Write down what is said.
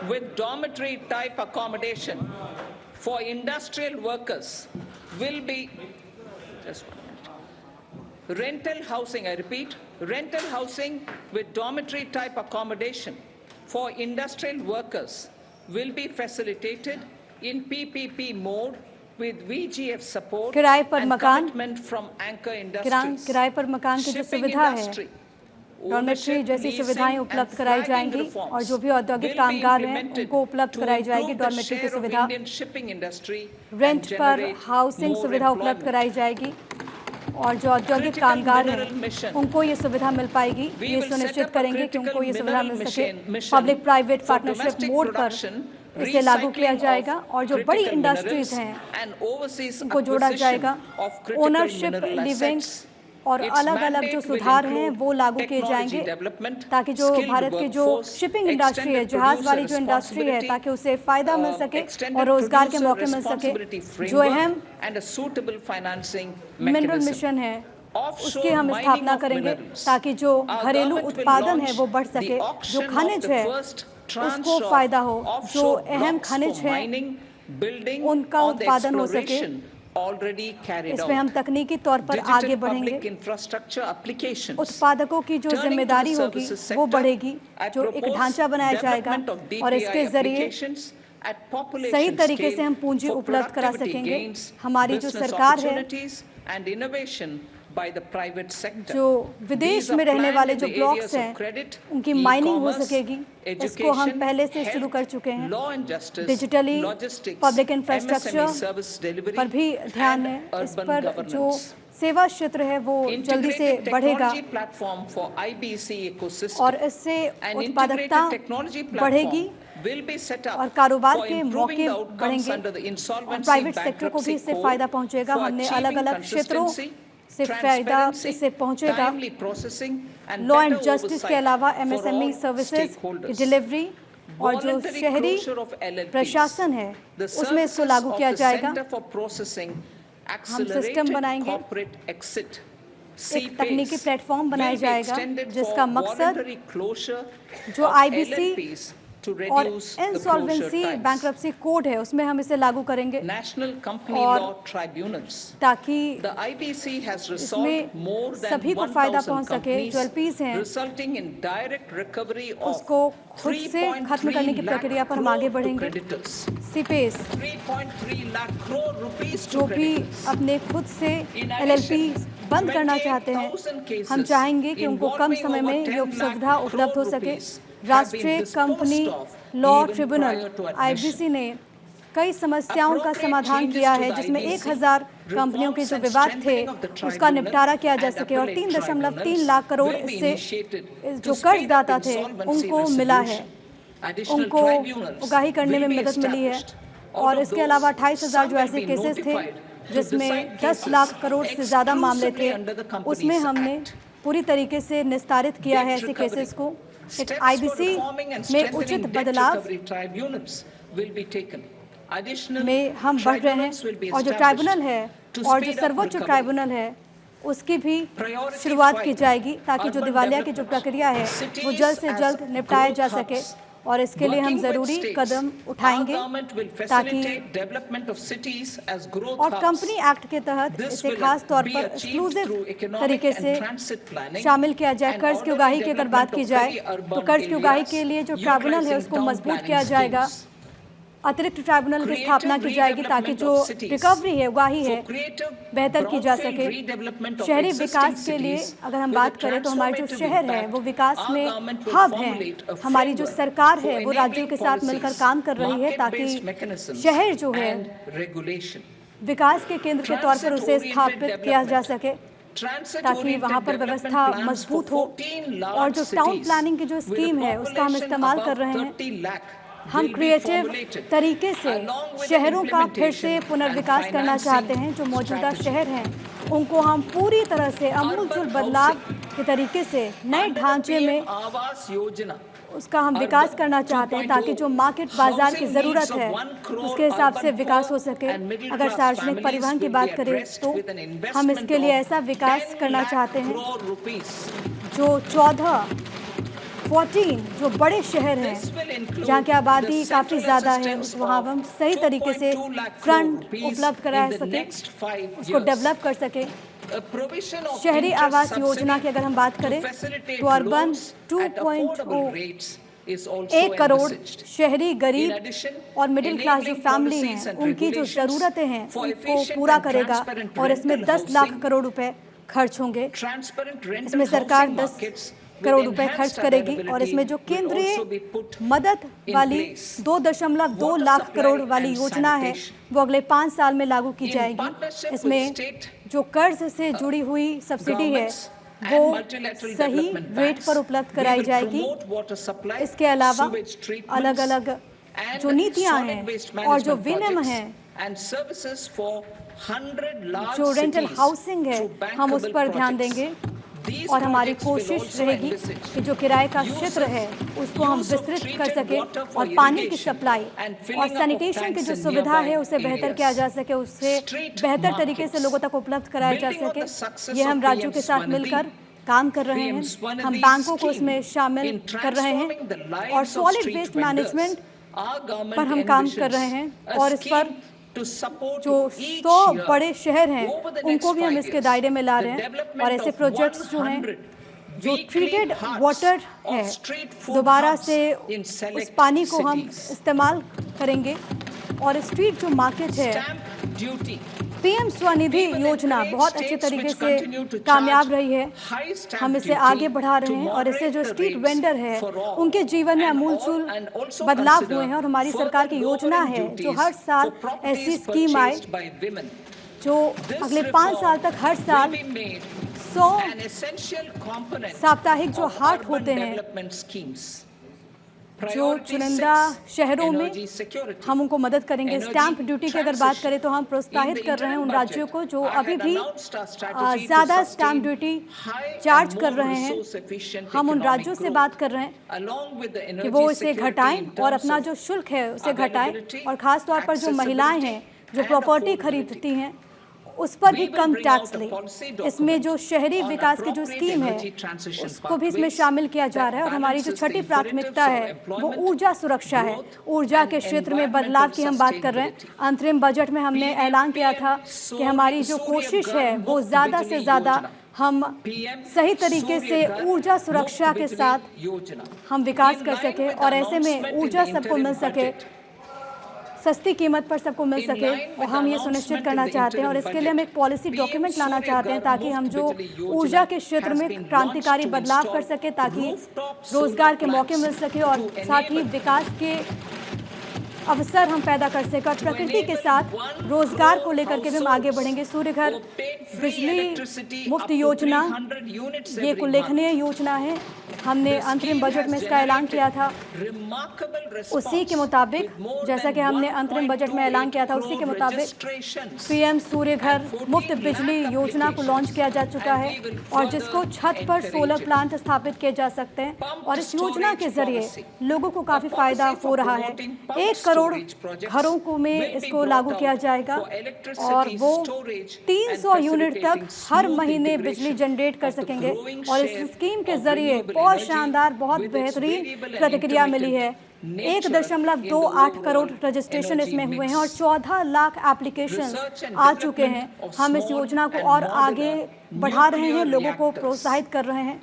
with dormitory type accommodation for industrial workers will be, just 1 minute, rental housing, I repeat, rental housing with dormitory type accommodation for industrial workers will be facilitated in PPP mode with VGF support and commitment from anchor industries. किराए पर मकान की जो सुविधा है, dormitory जैसी सुविधाएं उपलब्ध कराई जाएंगी और जो भी औद्योगिक कामगार हैं उनको उपलब्ध कराई जाएगी डॉर्मेट्री की सुविधा। रेंट पर हाउसिंग सुविधा उपलब्ध कराई जाएगी और जो औद्योगिक कामगार हैं उनको ये सुविधा मिल पाएगी। ये सुनिश्चित करेंगे कि उनको ये सुविधा मिल सके। पब्लिक प्राइवेट पार्टनरशिप मोड पर इसे लागू किया जाएगा और जो बड़ी इंडस्ट्रीज हैं उनको जोड़ा जाएगा। ओनरशिप लिविंग और अलग अलग जो सुधार हैं वो लागू किए जाएंगे ताकि जो भारत की जो शिपिंग इंडस्ट्री है, जहाज वाली जो इंडस्ट्री है, ताकि उसे फायदा मिल सके और रोजगार के मौके मिल सके। जो अहम मिनरल मिशन है उसकी हम स्थापना करेंगे ताकि जो घरेलू उत्पादन है वो बढ़ सके, जो खनिज है उसको फायदा हो, जो अहम खनिज है उनका उत्पादन हो सके। इसमें हम तकनीकी तौर पर आगे बढ़ेंगे। उत्पादकों की जो जिम्मेदारी होगी वो बढ़ेगी, जो एक ढांचा बनाया जाएगा और इसके जरिए सही तरीके से हम पूंजी उपलब्ध करा सकेंगे। हमारी जो सरकार है, जो विदेश में रहने वाले जो ब्लॉक्स हैं उनकी माइनिंग हो सकेगी, इसको हम पहले से शुरू कर चुके हैं। डिजिटली पब्लिक इंफ्रास्ट्रक्चर पर भी ध्यान है, इस पर जो सेवा क्षेत्र है वो जल्दी से बढ़ेगा और इससे उत्पादकता बढ़ेगी और कारोबार के मौके बढ़ेंगे और प्राइवेट सेक्टर को भी इससे फायदा पहुंचेगा। हमने अलग अलग क्षेत्रों से फायदा इससे पहुंचेगा। लॉ एंड जस्टिस के अलावा MSME सर्विसेज की डिलीवरी और जो शहरी प्रशासन है उसमें इसको लागू किया जाएगा। हम सिस्टम बनाएंगे, एक तकनीकी प्लेटफॉर्म बनाया जाएगा जिसका मकसद जो IBC और इंसॉल्वेंसी बैंक्रप्सी कोड है उसमें हम इसे लागू करेंगे और ताकि इसमें सभी को फायदा पहुंच सके। जो LPs हैं उसको खुद से खत्म करने की प्रक्रिया पर हम आगे बढ़ेंगे। CPAs जो भी अपने खुद से LLP बंद करना चाहते हैं, हम चाहेंगे कि उनको कम समय में ये सुविधा उपलब्ध हो सके। राष्ट्रीय कंपनी लॉ ट्रिब्यूनल IBC ने कई समस्याओं का समाधान किया है जिसमें 1000 कंपनियों के जो विवाद थे उसका निपटारा किया जा सके और 3.3 लाख करोड़ इससे जो कर्जदाता थे उनको मिला है, उनको उगाही करने में मदद मिली है। और इसके अलावा 28,000 जो ऐसे केसेस थे जिसमें 10 लाख करोड़ से ज़्यादा मामले थे, उसमें हमने पूरी तरीके से निस्तारित किया है ऐसे केसेस को। एक IBC में उचित बदलाव में हम बढ़ रहे हैं और जो ट्राइब्यूनल है और जो सर्वोच्च ट्राइब्यूनल है उसकी भी शुरुआत की जाएगी ताकि जो दिवालिया की जो प्रक्रिया है वो जल्द से जल्द निपटाया जा सके और इसके लिए हम जरूरी कदम उठाएंगे ताकि और कंपनी एक्ट के तहत इसे खास तौर पर एक्सक्लूसिव तरीके से शामिल किया जाए। कर्ज की उगाही की अगर बात की जाए तो कर्ज की उगाही के लिए जो ट्राइब्यूनल है उसको मजबूत किया जाएगा, अतिरिक्त ट्राइब्यूनल की स्थापना की जाएगी ताकि जो रिकवरी है, उगाही है, बेहतर की जा सके। शहरी विकास के लिए अगर हम बात करें तो हमारे जो शहर है वो विकास में हब हैं। हमारी जो सरकार है वो राज्यों के साथ मिलकर काम कर रही है ताकि शहर जो है विकास के केंद्र के तौर पर उसे स्थापित किया जा सके ताकि वहाँ पर व्यवस्था मजबूत हो। और जो टाउन प्लानिंग की जो स्कीम है उसका हम इस्तेमाल कर रहे हैं। हम क्रिएटिव तरीके से शहरों का फिर से पुनर्विकास करना चाहते हैं। जो मौजूदा शहर हैं उनको हम पूरी तरह से अमूलचूल बदलाव के तरीके से नए ढांचे में उसका हम विकास करना चाहते हैं ताकि जो मार्केट बाजार की ज़रूरत है उसके हिसाब से विकास हो सके। अगर सार्वजनिक परिवहन की बात करें तो हम इसके लिए ऐसा विकास करना चाहते हैं जो 14 14 जो बड़े शहर हैं जहाँ की आबादी काफ़ी ज़्यादा है, वहाँ हम सही तरीके से फ्रंट उपलब्ध करा सकें, उसको डेवलप कर सकें। शहरी आवास योजना की अगर हम बात करें तो अर्बन 2.0 1 करोड़ शहरी गरीब और मिडिल क्लास जो फैमिली हैं उनकी जो ज़रूरतें हैं उनको पूरा करेगा और इसमें 10 लाख करोड़ रुपए खर्च होंगे। इसमें सरकार 10 करोड़ रुपए खर्च करेगी और इसमें जो केंद्रीय मदद वाली 2.2 लाख करोड़ वाली योजना है वो अगले 5 साल में लागू की जाएगी। इसमें जो कर्ज से जुड़ी हुई सब्सिडी है वो सही रेट पर उपलब्ध कराई जाएगी। इसके अलावा अलग अलग जो नीतियां हैं और जो विनियम हैं, जो रेंटल हाउसिंग है, हम उस पर ध्यान देंगे और हमारी कोशिश रहेगी कि जो किराए का क्षेत्र है उसको हम विस्तृत कर सकें और पानी की सप्लाई और सैनिटेशन की जो सुविधा है उसे बेहतर किया जा सके, उससे बेहतर तरीके से लोगों तक उपलब्ध कराया जा सके। ये हम राज्यों के साथ मिलकर काम कर रहे हैं, हम बैंकों को इसमें शामिल कर रहे हैं और सॉलिड वेस्ट मैनेजमेंट पर हम काम कर रहे हैं और इस पर जो 100 बड़े शहर हैं उनको भी हम इसके दायरे में ला रहे हैं और ऐसे प्रोजेक्ट्स जो हैं जो ट्रीटेड वाटर है दोबारा से उस पानी को हम इस्तेमाल करेंगे और स्ट्रीट जो मार्केट है, पीएम स्वनिधि योजना बहुत अच्छे तरीके से कामयाब रही है, हम इसे आगे बढ़ा रहे हैं और इससे जो स्ट्रीट वेंडर है उनके जीवन में आमूलचूल बदलाव हुए हैं और हमारी सरकार की योजना है जो हर साल ऐसी स्कीम आए जो अगले 5 साल तक हर साल 100 साप्ताहिक जो हाट होते हैं जो चुनिंदा शहरों में हम उनको मदद करेंगे। स्टैंप ड्यूटी की अगर बात करें तो हम प्रोत्साहित कर रहे हैं उन राज्यों को जो अभी भी ज़्यादा स्टैंप ड्यूटी चार्ज कर रहे हैं, हम उन राज्यों से बात कर रहे हैं कि वो इसे घटाएं और अपना जो शुल्क है उसे घटाएं और ख़ास तौर पर जो महिलाएं हैं जो प्रॉपर्टी खरीदती हैं उस पर भी कम टैक्स ले। इसमें जो शहरी विकास की जो स्कीम है उसको भी इसमें शामिल किया जा रहा है और हमारी जो छठी प्राथमिकता है वो ऊर्जा सुरक्षा है। ऊर्जा के क्षेत्र में बदलाव की हम बात कर रहे हैं। अंतरिम बजट में हमने ऐलान किया था कि हमारी जो कोशिश है वो ज़्यादा से ज़्यादा हम सही तरीके से ऊर्जा सुरक्षा के साथ हम विकास कर सके और ऐसे में ऊर्जा सबको मिल सके, सस्ती कीमत पर सबको मिल सके और हम ये सुनिश्चित करना चाहते हैं और इसके लिए हम एक पॉलिसी डॉक्यूमेंट लाना चाहते हैं ताकि हम जो ऊर्जा के क्षेत्र में क्रांतिकारी बदलाव कर सके, ताकि रोजगार के मौके मिल सके और साथ ही विकास के अवसर हम पैदा कर सकें और प्रकृति के साथ रोजगार को लेकर के भी हम आगे बढ़ेंगे। सूर्य घर बिजली मुफ्त योजना ये एक उल्लेखनीय योजना है, हमने अंतरिम बजट में इसका ऐलान किया था। उसी के मुताबिक जैसा कि हमने अंतरिम बजट में ऐलान किया था उसी के मुताबिक पीएम सूर्य घर मुफ्त बिजली योजना को लॉन्च किया जा चुका है और जिसको छत पर सोलर प्लांट स्थापित किए जा सकते हैं और इस योजना के जरिए लोगों को काफी फायदा हो रहा है। 1 करोड़ घरों को में इसको लागू किया जाएगा और वो 300 यूनिट तक हर महीने बिजली जनरेट कर सकेंगे और इस स्कीम के जरिए बहुत शानदार बहुत बेहतरीन प्रतिक्रिया मिली है। 1.28 करोड़ रजिस्ट्रेशन इसमें हुए हैं और 14 लाख एप्लीकेशंस आ चुके हैं। हम इस योजना को और आगे बढ़ा रहे हैं, लोगों को प्रोत्साहित कर रहे हैं